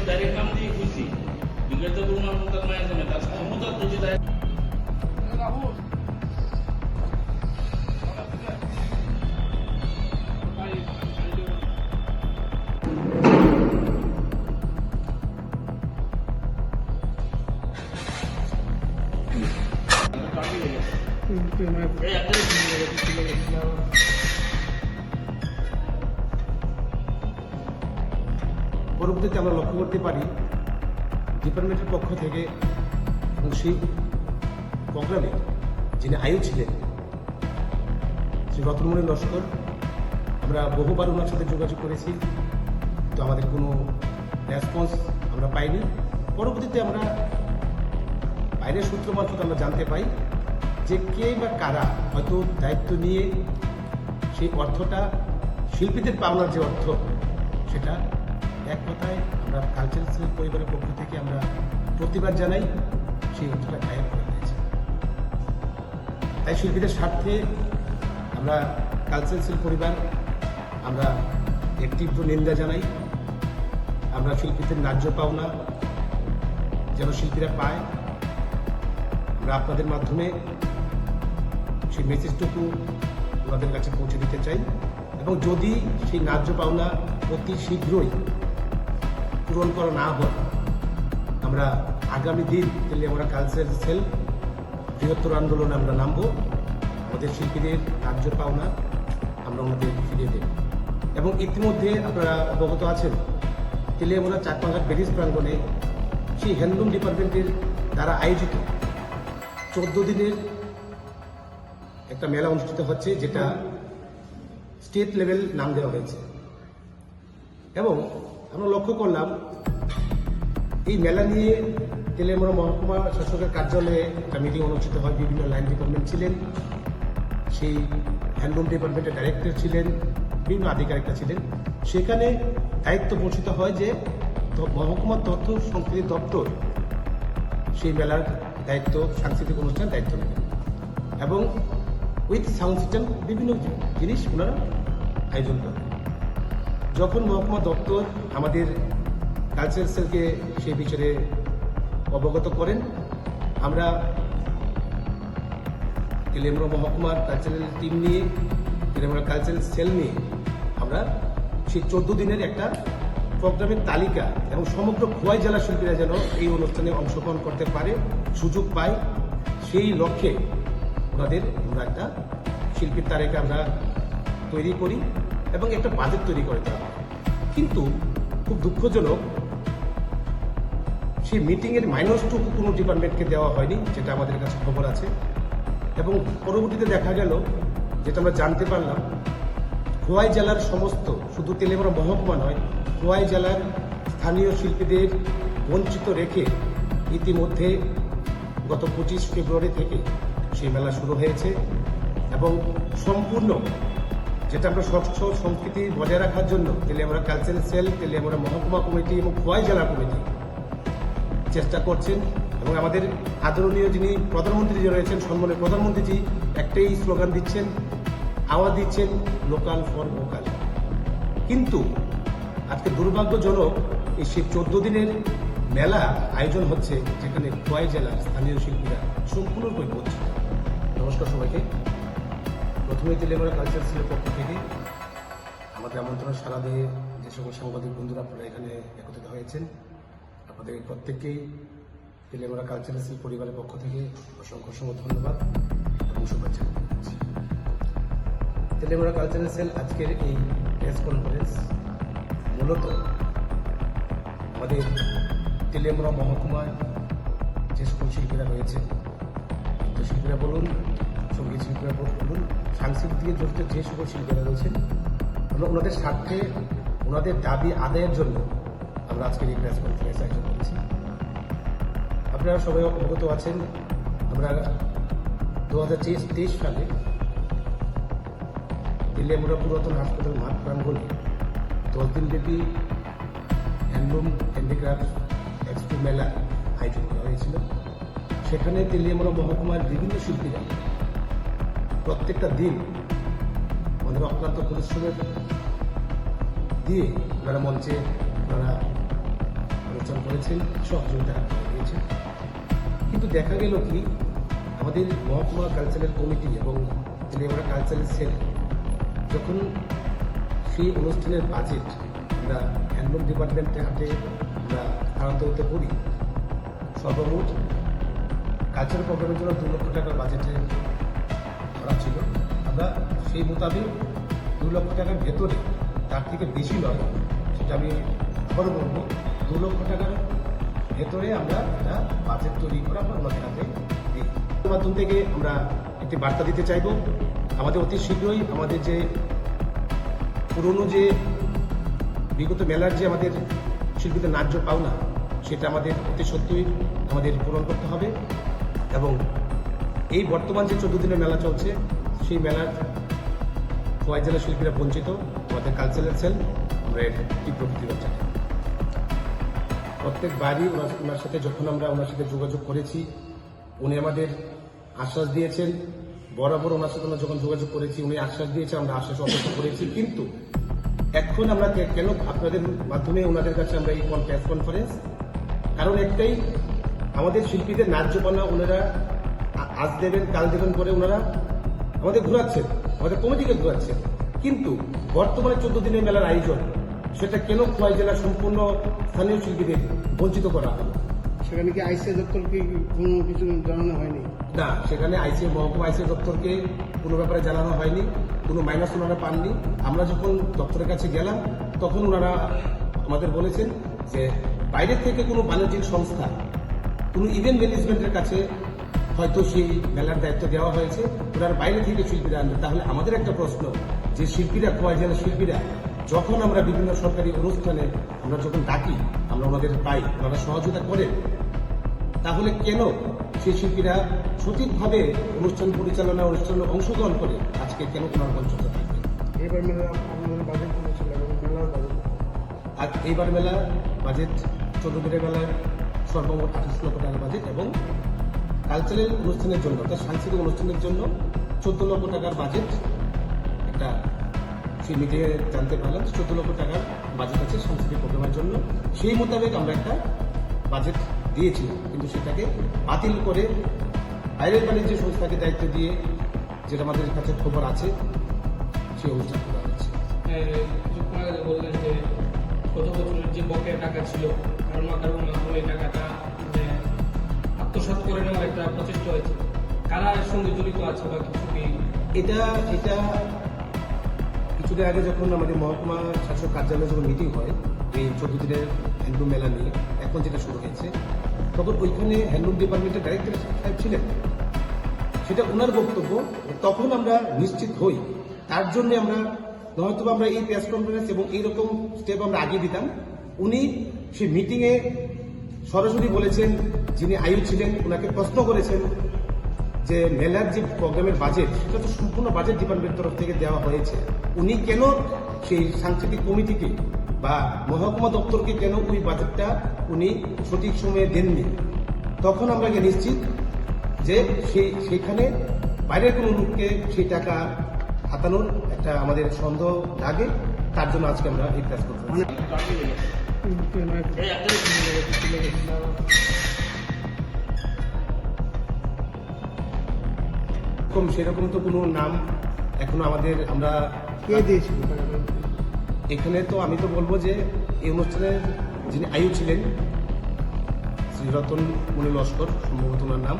Direct নাম দিয়ে খুঁজছি বিগত করুণা তার মায়ের জন্য তার ক্ষমতার যদি রাহুল পরবর্তীতে আমরা লক্ষ্য করতে পারি ডিপার্টমেন্টের পক্ষ থেকে এবং সেই প্রোগ্রামে যিনি আয়ু ছিলেন শ্রী রতনমণি লস্কর, আমরা বহুবার ওনার সাথে যোগাযোগ করেছি, তো আমাদের কোনো রেসপন্স আমরা পাইনি। পরবর্তীতে আমরা বাইরের সূত্র মারফত আমরা জানতে পাই যে কে বা কারা হয়তো দায়িত্ব নিয়ে সেই অর্থটা শিল্পীদের পাওনার যে অর্থ সেটা এক কথায় আমরা কালচারাল পরিবারের পক্ষ থেকে আমরা প্রতিবাদ জানাই, সেই অর্থটা গায়েব করে দিয়েছে। তাই শিল্পীদের স্বার্থে আমরা কালচারাল পরিবার আমরা এর তীব্র নিন্দা জানাই। আমরা শিল্পীদের ন্যায্য পাওনা যেন শিল্পীরা পায়, আমরা আপনাদের মাধ্যমে সেই মেসেজটুকু ওনাদের কাছে পৌঁছে দিতে চাই। এবং যদি সেই ন্যায্য পাওনা অতি শীঘ্রই পূরণ করা না হয়, আমরা আগামী দিন তাহলে আমরা কালচারাল সেল বৃহত্তর আন্দোলনে আমরা নামবো। আমাদের শিল্পীদের ন্যায্য পাওনা আমরা ওনাদের ফিরিয়ে দেব। এবং ইতিমধ্যে আপনারা অবগত আছেন, তেলিয়ামুড়া চাকমাঘাট ব্যারিজ প্রাঙ্গণে সেই হ্যান্ডলুম ডিপার্টমেন্টের দ্বারা আয়োজিত 14 দিনের একটা মেলা অনুষ্ঠিত হচ্ছে, যেটা স্টেট লেভেল নাম দেওয়া হয়েছে। এবং আমরা লক্ষ্য করলাম এই মেলা নিয়ে তেলিয়ামুড়া মহকুমা শাসকের কার্যালয়ে একটা মিটিং অনুষ্ঠিত হয়। বিভিন্ন লাইন ডিপার্টমেন্ট ছিলেন, সেই হ্যান্ডলুম ডিপার্টমেন্টের ডাইরেক্টর ছিলেন, বিভিন্ন আধিকারিকরা ছিলেন। সেখানে দায়িত্ব ঘোষিত হয় যে মহকুমা তথ্য সংস্কৃতি দপ্তর সেই মেলার দায়িত্ব, সাংস্কৃতিক অনুষ্ঠান দায়িত্ব নেবেন এবং উইথ সাউন্ড সিস্টেম বিভিন্ন জিনিস ওনারা আয়োজন করেন। যখন মহকুমা দপ্তর আমাদের কালচারাল সেলকে সেই বিষয়ে অবগত করেন, আমরা তেলিয়ামুড়া মহকুমার কালচারাল টিম নিয়ে, তেলিয়ামুড়া কালচারাল সেল নিয়ে আমরা সেই 14 দিনের একটা প্রোগ্রামের তালিকা এবং সমগ্র খোয়াই জেলা শিল্পীরা যেন এই অনুষ্ঠানে অংশগ্রহণ করতে পারে, সুযোগ পায়, সেই লক্ষ্যে ওনাদের আমরা একটা শিল্পীর তালিকা আমরা তৈরি করি এবং একটা বাজেট তৈরি করে দেওয়া হয়। কিন্তু খুব দুঃখজনক, সেই মিটিংয়ের মাইনসটুকু কোনো ডিপার্টমেন্টকে দেওয়া হয়নি, যেটা আমাদের কাছে খবর আছে। এবং পরবর্তীতে দেখা গেল, যেটা আমরা জানতে পারলাম, খোয়াই জেলার সমস্ত, শুধু তেলিয়ামুড়া মহকুমা নয়, খোয়াই জেলার স্থানীয় শিল্পীদের বঞ্চিত রেখে ইতিমধ্যে গত 25 ফেব্রুয়ারি থেকে সেই মেলা শুরু হয়েছে। এবং সম্পূর্ণ যেটা আমরা স্বচ্ছ সংস্কৃতি বজায় রাখার জন্য তেলিয়ামুড়া কালচারাল সেল, তেলিয়ামুড়া মহকুমা কমিটি এবং খোয়াই জেলা কমিটি চেষ্টা করছেন। এবং আমাদের আদরণীয় যিনি প্রধানমন্ত্রী রয়েছেন, সম্মানীয় প্রধানমন্ত্রীজি একটাই স্লোগান দিচ্ছেন, আওয়াজ দিচ্ছেন, লোকাল ফর ভোকাল। কিন্তু আজকে দুর্ভাগ্যজনক এই সেই 14 দিনের মেলা আয়োজন হচ্ছে, যেখানে খোয়াই জেলার স্থানীয় শিল্পীরা সম্পূর্ণরূপে বঞ্চিত। নমস্কার সবাইকে। প্রথমে তেলিয়ামুড়া কালচারাল সেলের পক্ষ থেকে আমাদের আমন্ত্রণ সাড়া দিয়ে যে সকল সাংবাদিক বন্ধুরা আপনারা এখানে একত্রিত হয়েছেন, আপনাদের প্রত্যেককেই তেলিয়ামুড়া কালচারাল সেল পরিবারের পক্ষ থেকে অসংখ্য অসংখ্য ধন্যবাদ এবং শুভেচ্ছা জানাচ্ছি। তেলিয়ামুড়া কালচারাল সেল আজকের এই প্রেস কনফারেন্স মূলত আমাদের তেলিয়ামুড়া মহকুমায় যে সকল শিল্পীরা রয়েছে, নৃত্যশিল্পীরা বলুন, সঙ্গীত শিল্পীরা বলুন, সাংস্কৃতিক দিয়ে জড়িত যে সকল শিল্পীরা রয়েছেন, আমরা ওনাদের স্বার্থে, ওনাদের দাবি আদায়ের জন্য আমরা আজকের এই প্রেস কনফারেন্স আয়োজন করেছি। আপনারা সবাই অবগত আছেন, আমরা 2023 সালে তেলিয়ামুড়া পুরাতন হাসপাতাল মাঠ প্রাঙ্গণে 10 দিনব্যাপী হ্যান্ডলুম হ্যান্ডিক্রাফট এক্সপো মেলা আয়োজন করা হয়েছিল। সেখানে তেলিয়ামুড়া মহকুমার বিভিন্ন শিল্পীরা প্রত্যেকটা দিন আমাদের অক্লান্ত পরিশ্রমের দিয়ে ওনারা মঞ্চে ওনারা অনুষ্ঠান করেছেন, সহযোগিতা দিয়েছেন। কিন্তু দেখা গেল কি আমাদের মহকুমা কালচারাল কমিটি এবং তেলিয়ামুড়া কালচারাল সেল যখন সেই অনুষ্ঠানের বাজেট আমরা হ্যান্ডলুম ডিপার্টমেন্টের হাতে আমরা স্থানান্তরিত করি, সর্বমোট কালচারাল প্রোগ্রামের জন্য 2 লক্ষ টাকার বাজেটে ধরা ছিল। আমরা সেই মোতাবেক 2 লক্ষ টাকার ভেতরে, তার থেকে বেশি নয়, সেটা আমি আবারও বলবো, 2 লক্ষ টাকার ভেতরে আমরা একটা বাজেট তৈরি করে আমরা ওনাদের হাতে দিই। মাধ্যম থেকে আমরা একটি বার্তা দিতে চাইব, আমাদের অতি শীঘ্রই আমাদের যে পুরনো যে বিগত মেলার যে আমাদের শিল্পীদের ন্যায্য পাওনা, সেটা আমাদের অতি সত্যই আমাদের পূরণ করতে হবে। এবং এই বর্তমান যে 14 দিনের মেলা চলছে, সেই মেলার খোয়াই জেলার শিল্পীরা বঞ্চিত। আমাদের কালচারাল সেল আমরা এর তীব্র প্রতিবাদ জানাই। প্রত্যেকবারই ওনার সাথে যখন আমরা ওনার সাথে যোগাযোগ করেছি, উনি আমাদের আশ্বাস দিয়েছেন। বরাবর ওনার সাথে আমরা যখন যোগাযোগ করেছি, উনি আশ্বাস দিয়েছেন, আমরা আশ্বাস অপেক্ষা করেছি। কিন্তু এখন আমরা কেন আপনাদের মাধ্যমে ওনাদের কাছে আমরা এই প্রেস কনফারেন্স, কারণ একটাই, আমাদের শিল্পীদের ন্যায্য পাওনা ওনারা আজ দেবেন কাল দেবেন করে ওনারা আমাদের ঘুরাচ্ছেন, আমাদের কমিটিকে ঘুরাচ্ছেন। কিন্তু বর্তমানে 14 দিনের মেলার আয়োজন, সেটা কেন খোয়াই জেলার সম্পূর্ণ স্থানীয় শিল্পীদের বঞ্চিত করা হয়? সেখানে কি আইসিএ দপ্তরকে কোনো কিছু জানানো হয়নি? না, সেখানে মহকুমা আইসিএ দপ্তরকে কোনো ব্যাপারে জানানো হয়নি, কোনো মাইনাস ওনারা পাননি। আমরা যখন দপ্তরের কাছে গেলাম, তখন ওনারা আমাদের বলেছেন যে বাইরের থেকে কোনো বাণিজ্যিক সংস্থা, কোনো ইভেন্ট ম্যানেজমেন্টের কাছে হয়তো সেই মেলার দায়িত্ব দেওয়া হয়েছে, ওনার বাইরে থেকে শিল্পীরা আনবে। তাহলে আমাদের একটা প্রশ্ন, যে শিল্পীরা, খোয়াই জেলার শিল্পীরা যখন আমরা বিভিন্ন সরকারি অনুষ্ঠানে আমরা যখন ডাকি, আমরা ওনাদের পাই, ওনারা সহযোগিতা করেন, তাহলে কেন সেই শিল্পীরা সঠিকভাবে অনুষ্ঠান পরিচালনা, অনুষ্ঠানে অংশগ্রহণ করে আজকে কেন ওনার বঞ্চিত থাকবে? এবার মেলা আপনাদের বাজেট কত ছিল এবং মেলার বাজেট? আর এইবার মেলা বাজেট 14 দিনের মেলার সর্বমোট 28 লক্ষ টাকা বাজেট, এবং কালচারাল অনুষ্ঠানের জন্য, অর্থাৎ সাংস্কৃতিক অনুষ্ঠানের জন্য 14 লক্ষ টাকার বাজেট। একটা সেই মিটিংয়ে জানতে পারলাম 14 লক্ষ টাকার বাজেট আছে সাংস্কৃতিক প্রোগ্রামের জন্য। সেই মোতাবেক আমরা একটা বাজেট দিয়েছিলাম, কিন্তু সেটাকে বাতিল করে বাইরের বাণিজ্য সংস্থাকে দায়িত্ব দিয়ে, যেটা আমাদের কাছে খবর আছে, সেই অনুষ্ঠান করা হচ্ছে। কিছুক্ষণ আগে বললেন যে গত বছরের যে বকেয়া টাকা ছিল, কারণ মাধ্যমে এই টাকাটা আত্মসাৎ করে নেওয়ার একটা প্রচেষ্টা হয়েছে। কারা এর সঙ্গে জড়িত আছে বা কিছু কি? এটা কিছুদিন আগে যখন আমাদের মহকুমা শাসক কার্যালয়ে যখন মিটিং হয় এই 14 দিনের হ্যান্ডলুম মেলা নিয়ে, এখন যেটা শুরু হয়েছে, তখন ওইখানে হ্যান্ডলুম ডিপার্টমেন্টের ডাইরেক্টর সাহেব ছিলেন। সেটা ওনার বক্তব্য, তখন আমরা নিশ্চিত হই। তার জন্য আমরা হয়তো আমরা এই প্রেস কনফারেন্স এবং এইরকম স্টেপ আমরা আগে দিতাম। উনি সেই মিটিংয়ে সরাসরি বলেছেন, যিনি আয়ু ছিলেন, ওনাকে প্রশ্ন করেছেন যে মেলার যে প্রোগ্রামের বাজেট, সেটা তো সম্পূর্ণ বাজেট ডিপার্টমেন্টের তরফ থেকে দেওয়া হয়েছে, উনি কেন সেই সাংস্কৃতিক কমিটিকে বা মহকুমা দপ্তরকে কেন ওই বাজেটটা উনি সঠিক সময়ে দেননি? তখন আমরা নিশ্চিত যে সেখানে বাইরের কোনো লোককে সেই টাকা হাতানোর একটা আমাদের সন্দেহ লাগে। তার জন্য আজকে আমরা এই প্রেস কনফারেন্স। সেরকম তো কোনো নাম এখনো আমরা কে দিয়েছিল? এখানে তো আমি তো বলবো যে এই অনুষ্ঠানে যিনি আয়ু ছিলেন, শ্রী রতন মণি লস্কর সম্ভবত ওনার নাম,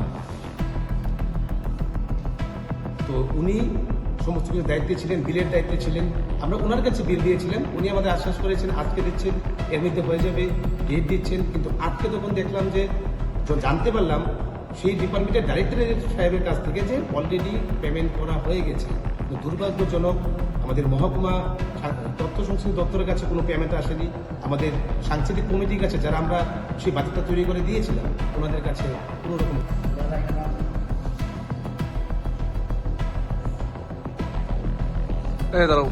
তো উনি সমস্ত কিছু দায়িত্বে ছিলেন, বিলের দায়িত্বে ছিলেন। আমরা ওনার কাছে বিল দিয়েছিলেন, উনি আমাদের আশ্বাস করেছেন আজকে দিচ্ছেন, এর মধ্যে হয়ে যাবে, ডেট দিচ্ছেন। কিন্তু আজকে তখন দেখলাম যে জানতে পারলাম সেই ডিপার্টমেন্টের ডাইরেক্টর সাহেবের কাছ থেকে যে অলরেডি পেমেন্ট করা হয়ে গেছে। দুর্ভাগ্যজনক, আমাদের মহকুমা তথ্য সংস্কৃতি দপ্তরের কাছে কোনো পেমেন্ট আসেনি। আমাদের সাংস্কৃতিক কমিটির কাছে, যারা আমরা সেই বাজেটটা তৈরি করে দিয়েছিলাম, ওনাদের কাছে কোনো রকম দাঁড়াও।